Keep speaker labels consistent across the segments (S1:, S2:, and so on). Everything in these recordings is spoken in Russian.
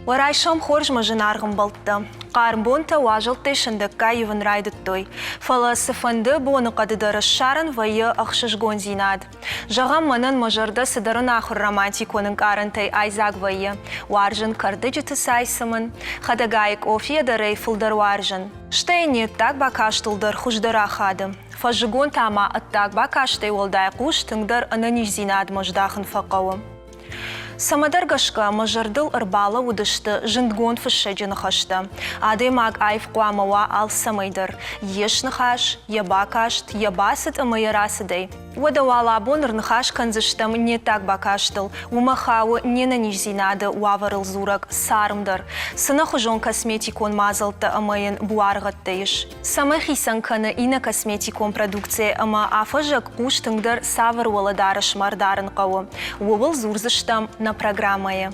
S1: Варайшам хорж мажинаргам балта. Карбонта важылты шындыкка ювын райдыттой. Фаласыфанды боны қадыдары шарын вайы ақшышгон зинад. Жағам манын мажырды сыдарын ақыр романтиконың карынтай айзаг вайы. Варжын карды жыты сайсымын. Хадагайық офиядары фылдар варжын. Штайне так бакаштылдар хуждара хадым. Фажыгон тама аттак бакаштай олдай қуш тыңдар ананиш зинад маждахын фақауым. Самадар гашка мажардыл ырбала удышты жындгон фышеджин хашты. Ады маг айф қуамауа ал самайдар. Еш нахаш, яба кашт, ябасыт амайы расыдай. Уадавала абоныр нахаш канзыштам не так бакаштыл. Умахауы не наниш зинады уаварыл зурак сарымдар. Сына хужон косметикон мазалты амайын буарғаттайыш. Самы хисанканы ина косметикон продукция ама афажак куштыңдар савар уаладарыш мардарын қауы. Уавыл зурзыштам на программае.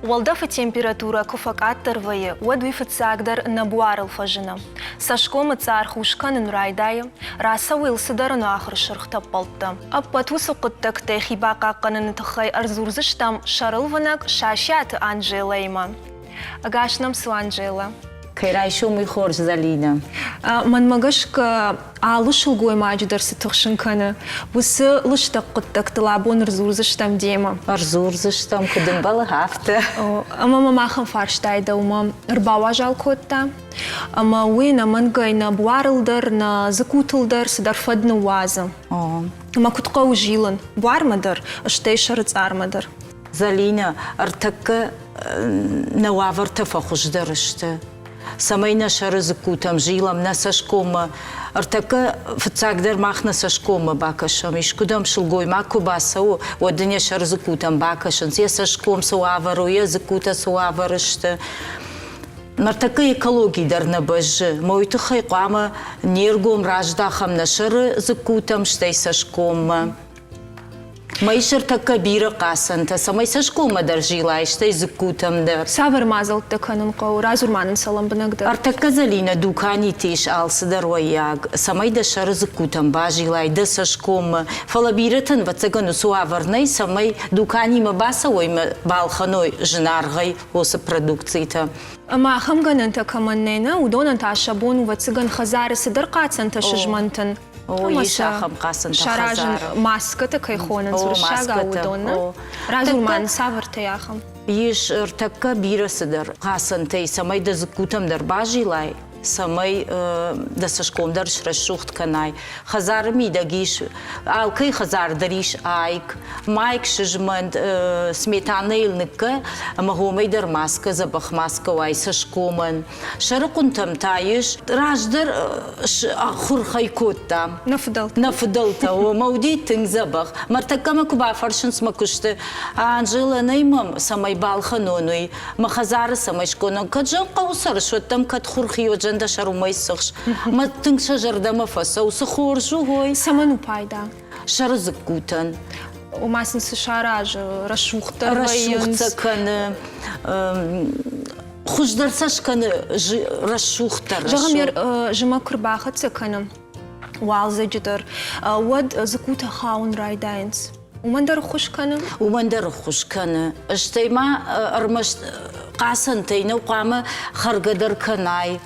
S1: Уалдафы температура куфакаттар вайы, уадвифы цагдар на буарыл фажына. Сашкомы цар хушканын райдайы, раса уилсыдарын ахыр шырхтап балты. Аппатвысы құттық тәхиба қаққанын тұхай арзурзыштам шарыл ванак шашяты Анжелайма. Агашнам су Анжела.
S2: Кайрайшу мой хорж Залина.
S1: Манмагашка алышыл гой маджидарсы тұхшынканы. Бұсы лыштақ құттық тылабон арзурзыштам дейма.
S2: Арзурзыштам кудым балы хафты.
S1: Ама мамахам фарштайда ума ырбауа жал котта. Ама уйна мангай на буарылдар, на закутылдар сыдар фадны уазы. Ама кутқа ужилын. Буармадар, аштай шарыц армадар.
S2: Залина, артакка на уаварта фахуждарышты. Самайна шарызыкутам жилам на сашкома. Артака фцагдер махна сашкома бакашам. Ишкудам шылгой маку басау. Одыня шарызыкутам бакашан. Я сашком суавару, я закута суаварышты. Артака экологии дарна бажы. Мойты хайқама нергом раждахам на шарызыкутам штай сашкома. Майшыр така биры қасынты, самай сашкома дар жилайштай зыкутам дар.
S1: Савар мазалты канын қау, разурманын салам бінагдар.
S2: Артака Залина дукани теш алсыдар ваяг, самай да шары зыкутам ба жилай, да сашкома. Фала бирытын вацагану суаварнай, самай дукани ма баса ойма балханой жынарғай осы продукцийта.
S1: Ама хамганын така маннайна, удонын та шабону вацаган хазары сыдар қацын та шыжмантын.
S2: Ешахам қасын та хазары.
S1: Шаражын маската кайхонын зуршага удонны. Разурман савар таяхам.
S2: Еш артака бирасыдар қасын тай, самай да зыкутам дар ба жилай. Самай да сашкомдар шрашухт канай. Хазар ми да гиш, алкай хазар дариш айк, майк шижманд сметана илныкка, магомай дар маска забах маска вай сашкоман. Шаракунтам таиш, раждар хурхай котта.
S1: Нафдалта.
S2: Нафдалта, о маудитин забах. Мартакама куба фаршин смакушты. Анжела наймам самай балханонуй, махазары самай шконон. Каджан каусар, шо там кат хурхио да шарумай сахш. Ма тынг шажарда мафаса, усы хоржу гой.
S1: Саману пайда.
S2: Шары зыкутан.
S1: Умасын сы шараж, рашухтар
S2: Рашухта каны. Хуждарсаш каны рашухтар.
S1: Жағамер жыма кырбаха цыканы. Уалзы жыдар. Уад зыкута хаун райдайнс. Умандар хуш каны?
S2: Умандар хуш каны. Ыштайма армаш қасын тайны уқамы харгадар канай.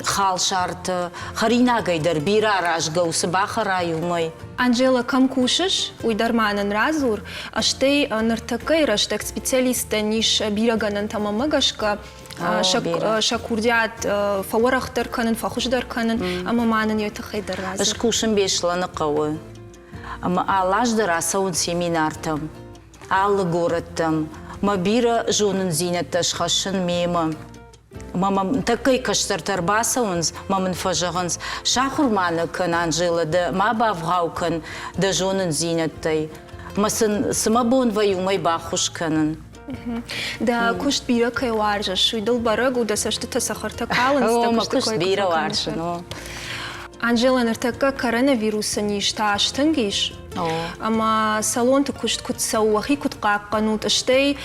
S2: Хал шарты, харина гайдар, бира ражга, усыба хараюмай.
S1: Анжела, кам кушаш, уйдарманын разур, аштай нартакай раштак специалиста ниш бираганын тамамагашка, шакурдят фаворахтар канын, фахушдар канын, амаманын йотахайдар разур.
S2: Ашкушын бешланы қауы. Алаждар асаун семинартам, аллы городтам, мабира жонын зинетті шхашын мема. Мамам такой каштартар басауыныз, мамын фажағыныз, шахурманы кын Анжела, да маба авғау да жонын зинеттай. Масын сымабон ваюмай бахуш кынын.
S1: Да кушт бира кай варжа, шуйдыл барагу, да сашты тасахарта калыныз,
S2: да кушт бира варжа, но.
S1: Анжела, нартака коронавируса ништа аштынгиш. Ама салонты кушт кутса уахи кутқа қанут аштай,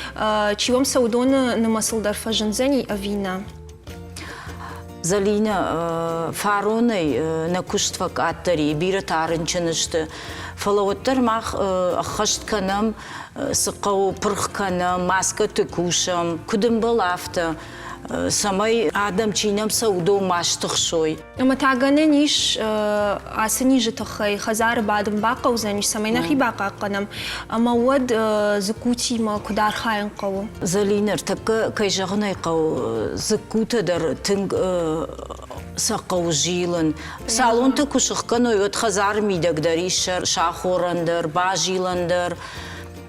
S1: чивам саудоны намасылдар фажынзани авина.
S2: Залина фароной на куштвак аттари бира тарынчынышты. Фалаваттар мах ахаштканам, сықау пырхканам, маска тыкушам, кудым балафта. Самай адам чинам саудо маштықшой.
S1: Ама тагане ниш асани житахай хазар бадым бақа узаниш самай нахи бақа қанам. Ама уад зыкути ма кудар хайын қау.
S2: Залинар такка кайжағынай қау зыкутадар тынг сақау жилын. Салонты кушыққан ойот хазар мидагдар ишар шахорандар, ба жиландар.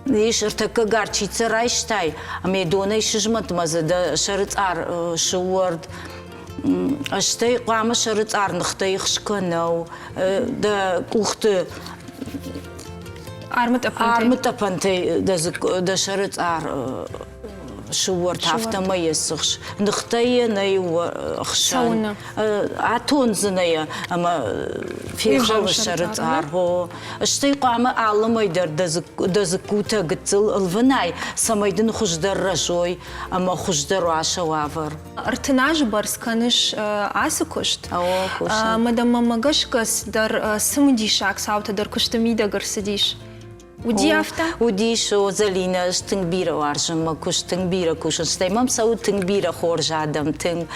S2: Иш артака гарчица райштай, а медона ишжмат мазада шарыцар шуард. Аштай қама шарыцар нахтай хшканау, да кухты
S1: Армат
S2: апантай да шарыцар шуард хафтама есыхш. Нахтай най хшан. Атон зная, ама фихал шарыцар ho. Аштай қама алымайдар да закута гцил алванай, самайдын хуждар рашой, ама хуждар ашававар.
S1: Артынаж барсканыш асы кушт.
S2: Ао кушт.
S1: Мадам мамагашкас дар сымди шак саута дар куштамида гарсидиш. Уди афта?
S2: Уди шо Залина штынгбира варжым, куш тынгбира кушын. Штаймам сау тынгбира хоржадам, тынг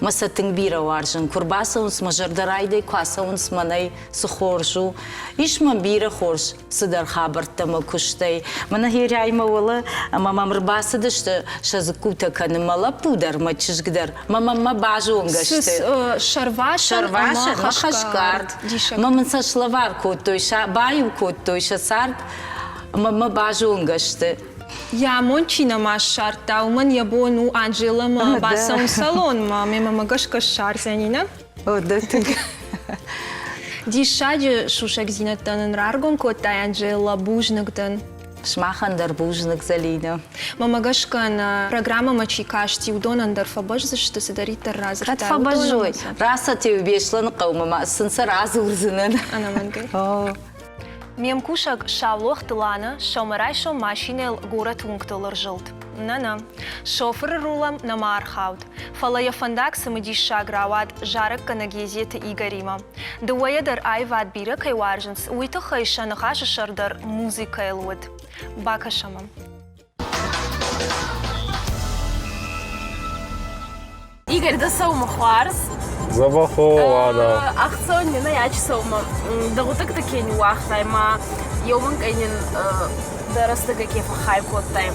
S2: маса тынгбира варжым. Курбаса унс мажардарайдай кваса унс манай сухоржу. Ишмам бира хорж сыдар хабартама куштай. Мана хиряйма вала, мамам рбаса дышты шазыкута канымала пудар мачышгдар. Мамам бажу онгашты.
S1: Сыз шарвашан, ама хашкард.
S2: Маман сашлавар коттой, баю коттой, шасард. Мама бажу онгашты.
S1: Я мончина маш шарта, уман ябо ну Анжела ма баса un салон ма ме мамагашка шар занина.
S2: О, да ты.
S1: Ди шаджи шушак зинатан раргон котай Анжела бужнагдан.
S2: Шмахандар бужнак Залина.
S1: Мамагашка на программа мачикашти удонандар фабаж зашты садаритар разрта.
S2: Рад фабажой. Раса те убешлан қаумама, сынса раз урзынын.
S1: Ана мангай.
S2: О.
S1: Мем кушак шавлох тылана, шомарай шо машинел город унктолар жылт. На-на. Шофер рулам на мархаут. Фалая фандак самади шаграват жарак канагезет Игорима. Дуаядар айват бира кайварженс, уйта хайша нахаша шардар музыка элуд. Бакашамам.
S3: Игорь, да саума хварс.
S4: Забахована.
S3: Ахсон не на яч саума. Да вот так таки не уахтай, ма йоман кайнин да раста какие фахай коттай.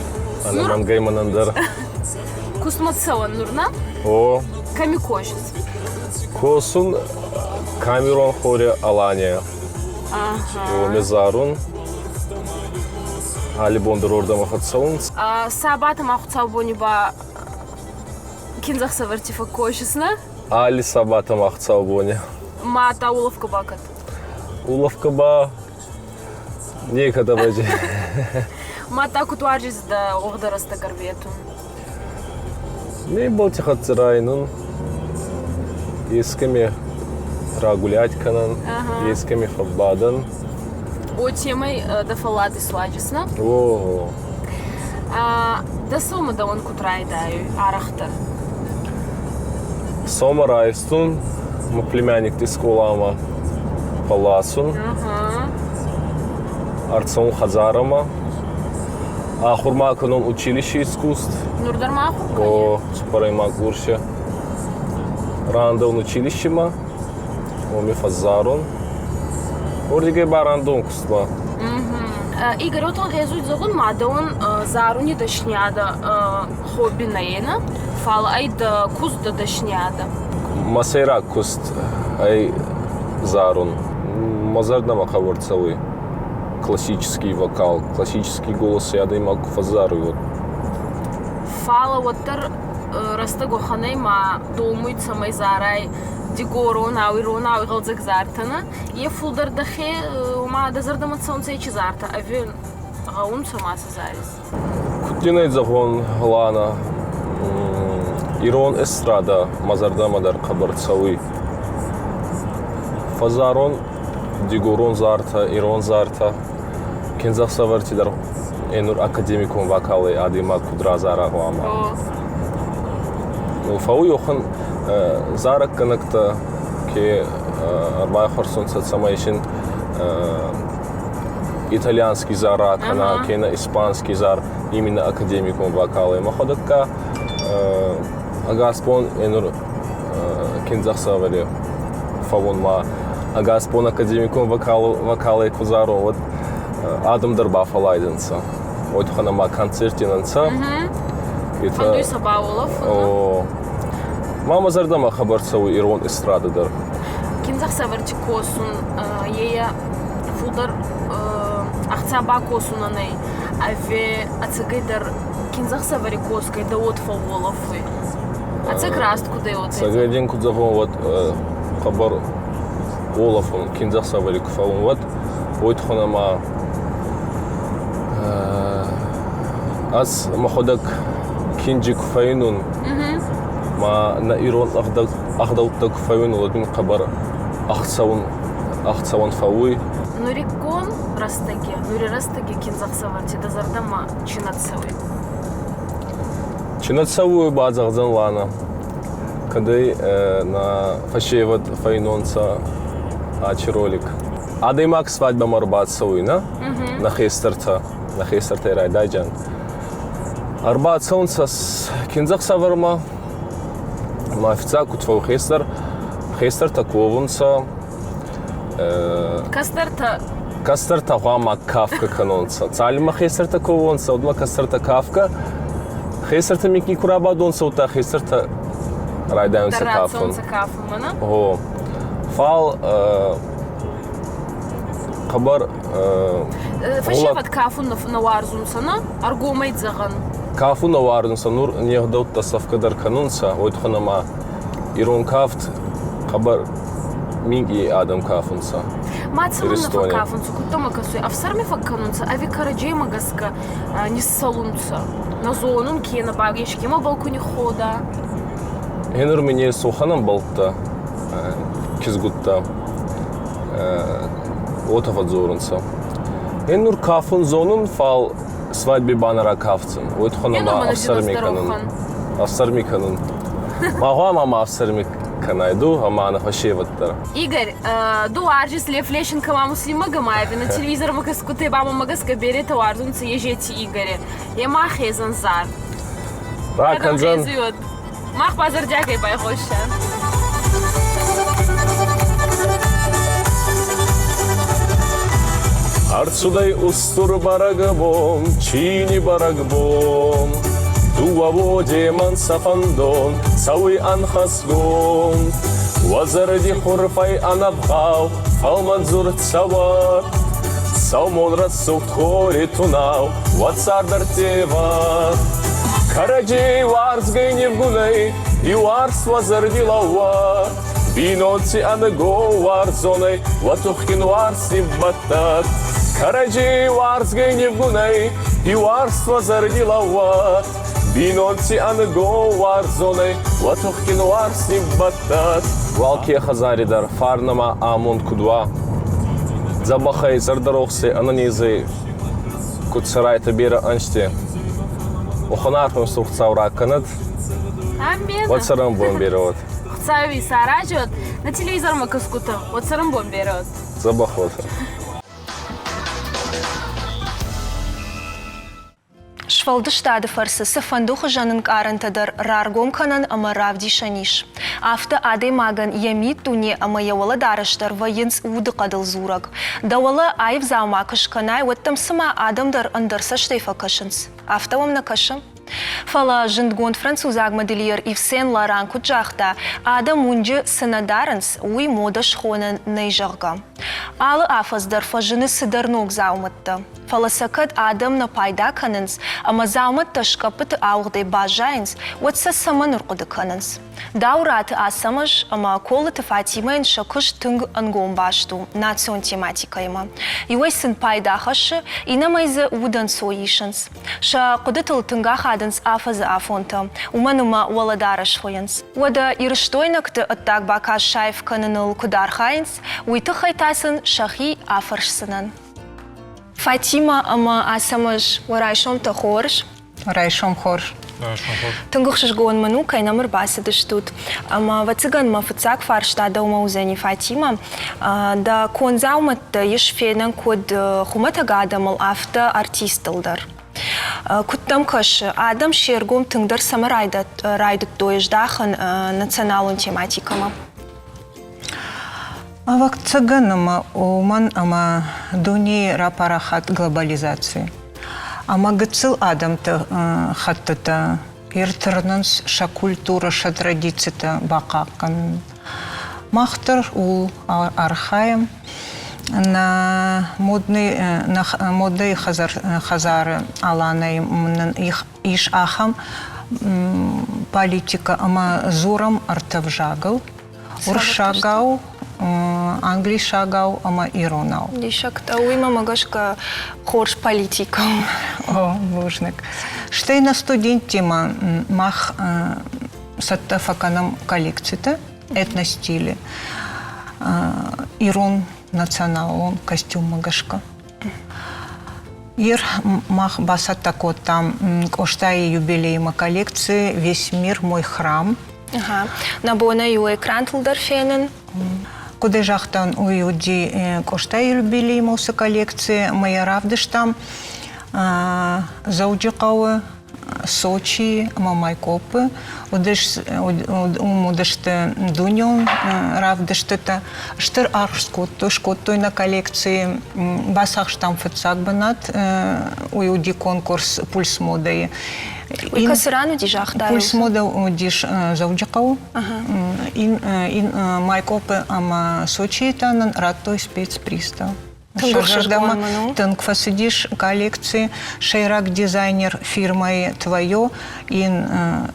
S4: Ана мангай манандар.
S3: Кусмат сауан нурна?
S4: О.
S3: Ками кошец.
S4: Косун Камерон хоре Алания.
S3: Ага.
S4: О мезарун. Али бондор орда махатсаунц.
S3: Сабата махуцау бониба кинзах савертифа кошесна.
S4: Али сабата махцау бони.
S3: Мата уловка бакат.
S4: Уловка ба. Некада баджи.
S3: Мата кутуаржиз да огдараста гарветун.
S4: Не болти хатцырайнун. Есками рагулять канан. Есками фабадан.
S3: О темой да фалаты сладжесна.
S4: О.
S3: Да сома да он кутрай даю арахтар.
S4: Сома райстун. Ма племянник ты сколама паласун. Арцон хазарама. Ахурма канон училище искусств.
S3: Нурдарма
S4: О спарайма курсе. Рандон училище ма. Оми фазарун. Ордиге барандон куства.
S3: Игорь, отол резует загун мадон заруни дашняда хобби наена. Фала ай да куз да дашняда.
S4: Масейра куст ай зарун. Мазарда макаворцевый. Классический вокал, классический голос я даймал куфазару.
S3: Фала оттар раста гоханай ма долмуйт самай зарай дигоро науи галзак зартана. Е фулдар дахе ма да зардамат сонце чи зарта. Авен гаун сама сазарис.
S4: Кутинай загон лана. Ирон эстрада мазарда мадар кабарцевый. Фазарон дигорон зарта, ирон зарта. Кинзах саварти дар энур академикум вокалы адима кудразара гуама. Ну фау йохан زارك كنكتا كي 24 سمايشن итальянский зара, кана кена испанский зар, именно академикум вокала. Маходка агаспон энур кинзахсавали фавонма агаспон академикум вокала кузаро вот адам дарба фалайденца. Вот ханама концертинанца.
S3: Фандуй Сабаулов.
S4: О. Мама зардама хабарцау ирон эстрададар.
S3: Кинзахсаварти косун ея фудар Ахцаба косунаней, аве ацегайдар кинзахсавари коской да от фаволовы. Ацекраст куда от.
S4: Сагадин кудзахон вот хабар Олафон кинзахсавари кфавон вот от ханама аз маходак кинджик файнун ма на ирон ахдалтак файнун лодин хабар ахцавон фауи.
S3: Нурикон растаги, нури растаги кинзахсаварти да зардама чинатсавы.
S4: Чинатсавы базагзан лана. Кадей на фашеват файнонца ачролик. Адаймак свадьба марбатсавы, на? На хейстерта райдайджан. Арбатсаунца с кинзахсаварма ма официал кутфау хейстер таковунца Кастерта гама кафка канонца. Цалима хейстерта ковонца, одма кастерта кафка. Хейстерта микни курабадонца, ута хейстерта райдаунца кафун. О. Фал хабар
S3: фашеват кафун на варзунсана, аргомайт заган.
S4: Кафун на варзунса, нур нехдот тасавкадар канонца, ойтханама ирон кафт хабар Минги адам кафунца.
S3: Мацамна кафунца, кутома касуй. Авсарми факканунца, ави караджей магаска не салунца. На зонун кена багишки, ма балкони хода.
S4: Хенур мне суханам балта кизгутта отафат зорунца. Хенур кафун зонун фал свадьби банара кафцин. Ойтханама авсарми канун. Мама авсарми канайду, ама на фашеваттар.
S3: Игорь, дуаржис Лев Лещенко маму слима гамаеви на телевизор магаскуте бама магаска берет ауарзунца ежети Игоре. Емах езанзар.
S4: Раканзан.
S3: Мах базар дягай байгоша.
S4: Арцудай устур барагбом, чини барагбом. Дуаводе мансафандон, сауи анхасгон. Вазарди хурфай анабхау, фалмадзур цавар. Саумон расух хори тунау, вацардар тевар. Караджей варзгай невгунай, и варс вазарди лауар. Биноци анаго варзонай, ватухкин варс ниббаттат. Караджей варзгай невгунай, и варс вазарди лауар. Биноци анаго варзонай, ватухкин варс ниббаттат. Валкия хазаридар, фарнама амон кудва. Забахай зардарохсы, ананизы, кутсарай табира аншти. Оханарфам сухцаура канат. Вот сарам бомберот.
S3: Хцави сараджот, на телевизор макаскута, вот сарам бомберот.
S4: Забахот.
S1: Швалды штады фарсысы фандухы жанын карантадар раргом канан ама равди шаниш. Афта адей маган ями туне ама явала дарыштар вайынс уды қадыл зураг. Дawala айв заума кышканай уаттам сыма адамдар андырса штейфа кашынс. Афта вамна кашым. Фала жындгон французаг моделер ивсен ларан куджахта адам унджи сынадарынс уй мода шхонан нейжарга. Алы афаздар фажыны сыдарног зауматта. Фала сакат адам на пайда канынс, ама зауматта шкапыты ауғдай бажайынс, уатса саман урқуды канынс. Даураты асамаш, ама колыты Фатимайн шакыш тынг ангом башту, национ тематикайма. Иуай сын пайда хашы, инамайзы удан соишынс. Ша кудытыл тынга хадынс афазы афонта, уманума уаладараш хоянс. Уада ирыштойнакты аттак бака шайф каныныл кудар хайынс, уйты хайтасын шахи афаршсынан. Фатима ама асамаш варайшом та хорш.
S5: Райшом хорш.
S1: Тынгых шишгон ману кай номер басы дыштут. Ама вацыган ма фыцак фаршта да ума узени Фатима. Да конзаумат еш фенен код хумата гадамал авто артистылдар. Куттам кыш адам шергом тыңдар самы райдыт дойждахын националын тематикама.
S5: Вакцыганама уман ама дуни рапарахат глобализации. Ама гыцыл адамты хаттыта иртырнынс ша культура, ша традицията бақақын. Махтыр ул архаем на модный хазары аланы их иш ахам политика ама зурам артавжагыл. Уршагау, англишагау, ама иронау.
S1: Дишакта уйма магашка хорш политикам.
S5: О, божник. Штейна студентима мах саттафаканам коллекцията, этностили. Ирон националон костюм магашка. Ир мах басат тако там коштае юбилейма коллекции «Весь мир мой храм».
S1: Ага. Набона ю экран тулдарфенен.
S5: Куди жахтан у юди коштае юбилейма усы коллекции, моя равдыш там зауджикауы, Сочи, Мамайкопы, умудышты Дуньон, равдыштыта, штыр шкоттой на коллекции, басах штам фыцак банат, уюди конкурс пульс моды.
S1: Уй касырану дижах да.
S5: Пульс мода удиш зауджикау, ин Майкопы, ама Сочи танан раттой спецпристав. Тынк фасидиш коллекции шейрак дизайнер фирмы твое ин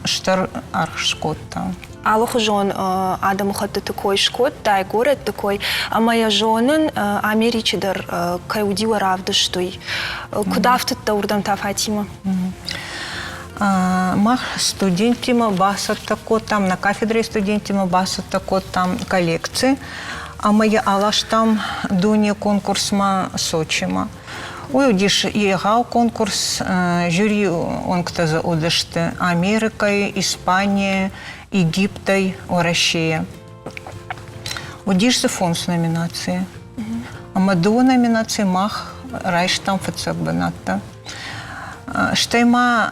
S5: штар аршкотта.
S1: Аллах жон адам хатты такой шкот, дай город такой, а моя жонын Америчидар кайудила равдыштой. Куда в тот урдам та Фатима?
S5: Мах студентима басат тако там, на кафедре студентима басат тако там коллекции. А моя алаш там дуне конкурсма Сочима. Ой, удиш егал конкурс, жюри он кто-то удышты Америкой, Испанией, Египтой, Россией. Удиш за фонд с номинации. А маду номинации мах райш там фацак банатта. Штайма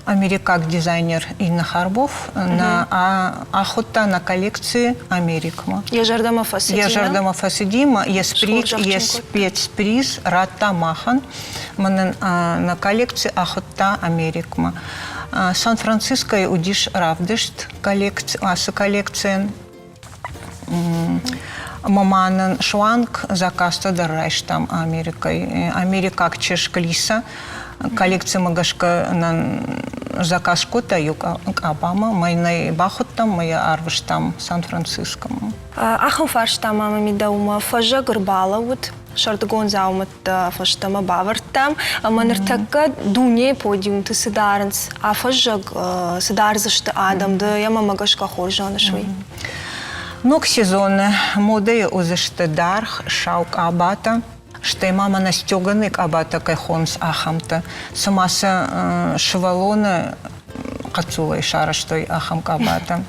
S5: Америкак дизайнер Инна Харбов на охота на коллекции Америкма.
S1: Я жардама
S5: Фасидима, я спецприз Рата Махан на коллекции охота Америкма. Сан-Франциско удиш равдышт коллекция. Маманан Шуанг заказ райш там Америкой. Америкак чешклиса. Коллекция магашка на заказ кота юка Обама, майна бахот там, моя арвыш там Сан-Франциско.
S1: Ахам фарш там мама мидаума фажа гырбала вот шартгон заумат фаш там бавар там, манертака дуне подиум ты сидаренс, а фажа сидарзашты адам да яма магашка хожана швей.
S5: Нок сезоны моды узышты дарх шаук абата. Что мама настёганык абата кайхонс ахамта. Самаса шевалона кацулай шара что ахамка абата.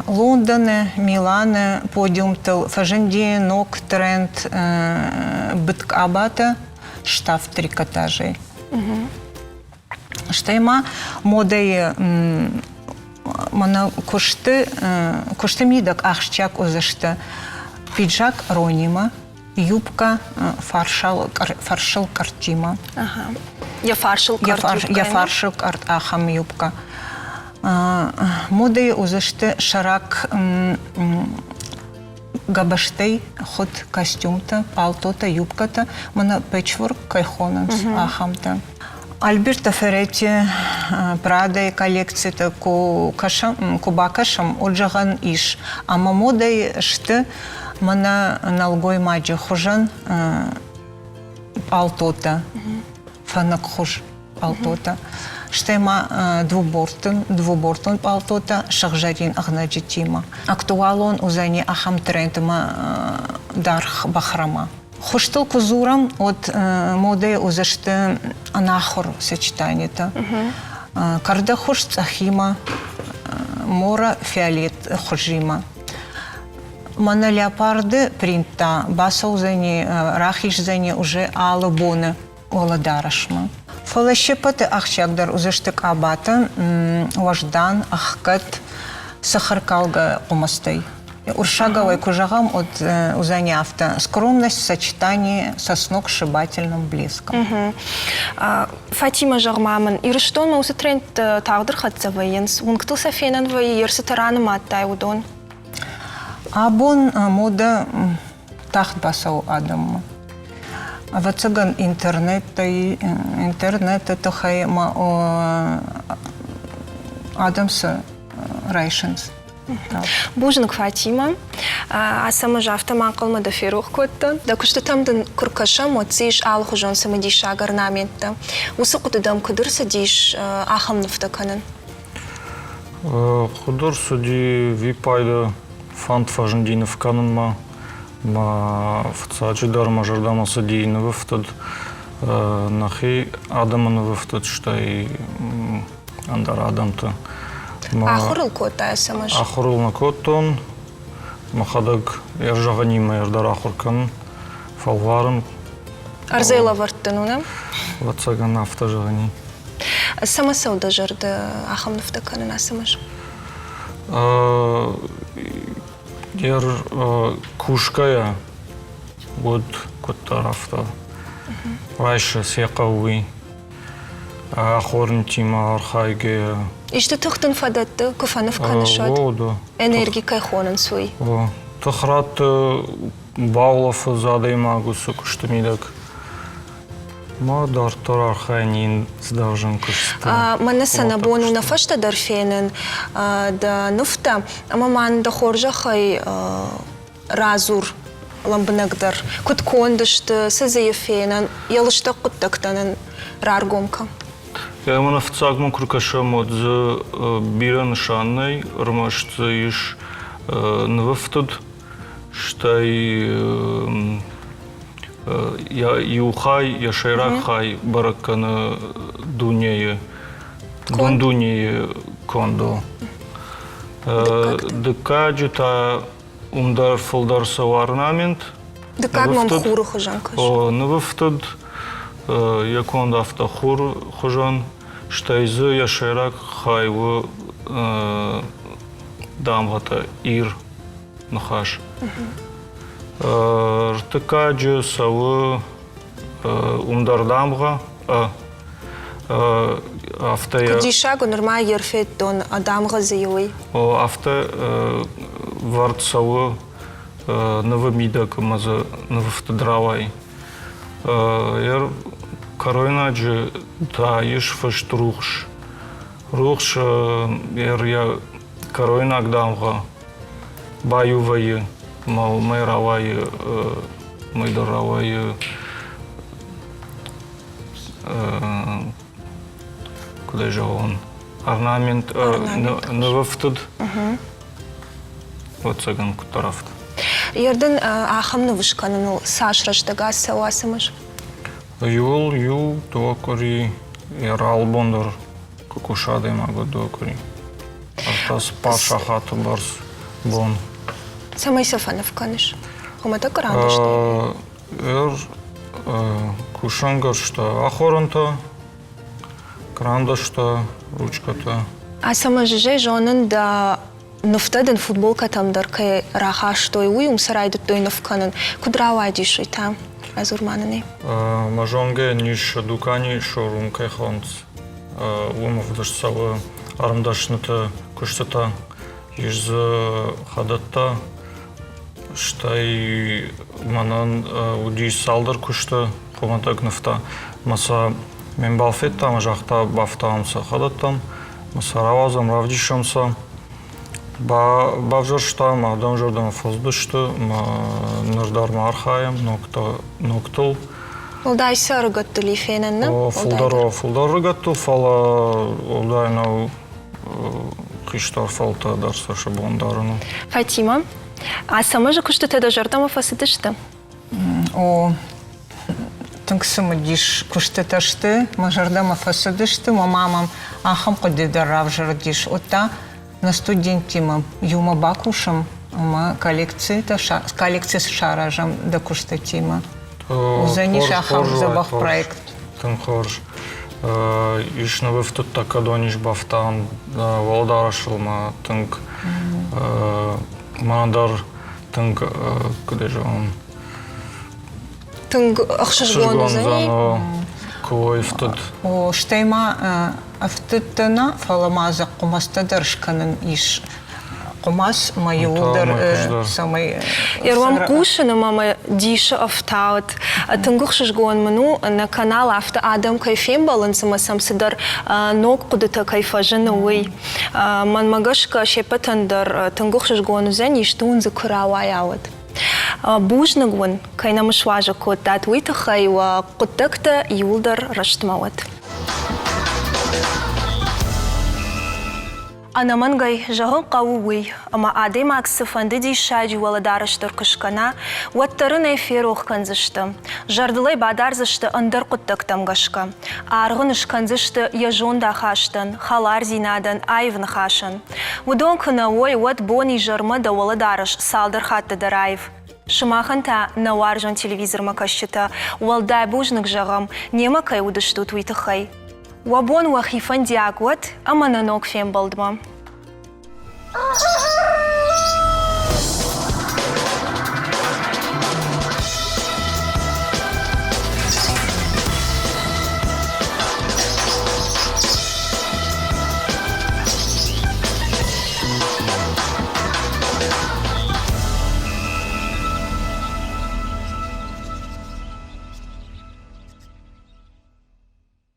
S5: Лондоне, Милане, подиумтел, фаженди, нок, тренд, бытк абата, штаф трикотажей. Что моды мана кошты мидак ахчак узышты. Пиджак Ронима. Юбка фаршал картима.
S1: Ага. Я фаршал карт.
S5: Я фаршал карт ахам юбка. Моды узышты шарак габаштей ход костюмта, палтота, юбката, мана печворк кайхонанс ахамта. Альберто Ферретти Прада коллекция кубакашам оджаган иш. Ама моды шты мана налгой маджи хожан палтота, фанак хож палтота. Штема двубортон палтота, шахжарин агнаджитима. Актуалон узани ахам трендма дарх бахрама. Хоштыл кузурам от моды узашты анахор сочетание-то. Карда хуш цахима, мора фиолет хужима. Мана леопарды принта, басау зани, рахиш зани уже алабоны оладарашма. Фалащепаты ахчагдар узыштык абатын, важдан, ахкат, сахаркалга умастай. Уршаговой кужагам от узанявта. Скромность в сочетании со сногсшибательным блеском.
S1: Фатима Жармаман, и что мы уже тренд тагдр хатса военс, он кто софенан вои, ерсы тараны маттай удон?
S5: Абон мода тахт басау адамма. Вацаган интернет это хай ма Адамса Райшенс.
S1: Бужнак Фатима, а сама жафта манкалма да ферух котта, да кушта там да куркаша моциш алхужон сама диша гарнамента. Усукута дам кудыр садиш ахам нафтаканан.
S6: Кудыр сади випайда фант фажендинов канан ма фцачи дар мажардама садиина вифтад нахи адамана вифтад штай андар адамта.
S1: Ахурыл кота сама ж.
S6: Ахурыл на коттон, махадаг ержаганима ердар ахуркан, фалваран.
S1: Арзейла варттануна?
S6: Вацаган нафта жагани.
S1: Сама сауда жарда ахам нафтаканан асама ж.
S6: Ер кушкая год коттарафта. Райша сеқауи. Ахорн тима архайге.
S1: Иште тухтан фадатты куфанов канашат.
S6: Вода.
S1: Энергия кайхонан суй.
S6: Тахрат баулаф задай магусу куштамидак. Ма дартор архайнин сдавжен кушта.
S1: Манаса набону на фашта дарфенен да нуфта, ама ман да хоржа хай разур ламбнагдар. Кут кондышты сазаефенен, ялышта куттактанен раргомка.
S6: Я ему нафцагму крукашем от биран шанной, ромашца иш nwftad, штай я юхай, я шайрак хай баракана дунье, дундунье кондо. Декаджита умдар фолдар саварнамент.
S1: Декагмам хуру хожан каш.
S6: Nwftad я кондо автохур хожан. Штайзы яшайрак хайвы дамгата ир нахаш. Ртыкаджы савы умдар дамга авто
S1: Кудишагу нормай ерфет дон адамга заюй.
S6: Авто вард савы навамидак маза навфтадравай. Ер Каройнаджи да иш фашт рухш. Рухш я каройнак дамга баювай мал майравай майдаравай куда же он орнамент навфтад. Вот цаган кутарафт.
S1: Ерден ахам навышканын сашраштага савасымыш.
S6: Ю докори яралбондар кукушаде мага докори. Артас паша хата барс бон.
S1: Самай сафанов каныш. Хумата карандышты.
S6: Кушангаршта ахоранта, крандашта, ручката.
S1: А сама жижей жонын да нуфтадын футболка там даркай рахаш той уйум сарайды той нуфканын. Кудрава дишой там. Азурмананы.
S6: Мажонге ниш дукани шорум кайхонц. Умов дашсавы арымдашныты куштата иж хадатта штай манан уди салдар кушта хоматак нафта. Маса мен балфет там жахта бафтамса хадаттам. Маса равазам равдишамса. Бавжаршта ма дамжардан фоздышты, ма нырдарма архаем, ноктол.
S1: Олдай саргатту лифенен,
S6: Фулдар рыгатту, фала олдайнау киштар фалта дарса шабондарыну.
S1: Фатима, а сама же кушта теда жартама фасидышты?
S5: О тыңсымы диш куштеташты, мажардама фасадышты, мамам ахам кодидарав жардиш. Ота на студентимам юма бакушам, ма коллекция с шаражам да куштетима. Узаниш ахам забах проект.
S6: Тын хорж. Ишна вы в тут так адониш бафтан волдарашылма тынк манадар тынк куде же он
S1: Тынг ахшыжгон зани.
S6: Кой в тут.
S5: О штайма автыттана фаламаза кумастадаршканын иш. Кумас майулдар самый...
S1: Ирвам кушана мама диша автаут. Тынгух шыжгон ману на канал авто Адам кайфем балансыма самсыдар ног кудыта кайфажына уй. Ман магашка шепатандар тынгух шыжгон зани штун закурава яут. Бужнагван кайнамышважа кот уйтахай ва куттакта юлдар раштмават. Анамангай жагын каууй, ама адей максыфанды дишаджи валадарыштыр кышкана, уаттарын эфир оққанзышты. Жардылай бадарзышты ындар куттактам гашка. Арғын ышканзышты яжонда хаштын, халар зинадан айвын хашын. Удон кына ой уат бони жармы да валадарыш салдар хатты дарайв. Шымаханта наваржан телевизор макашчыта, уалдай бужнық жағым, нема кай удышту туйтықай. Вабон вахифан диагват, ама нанок фем балдма.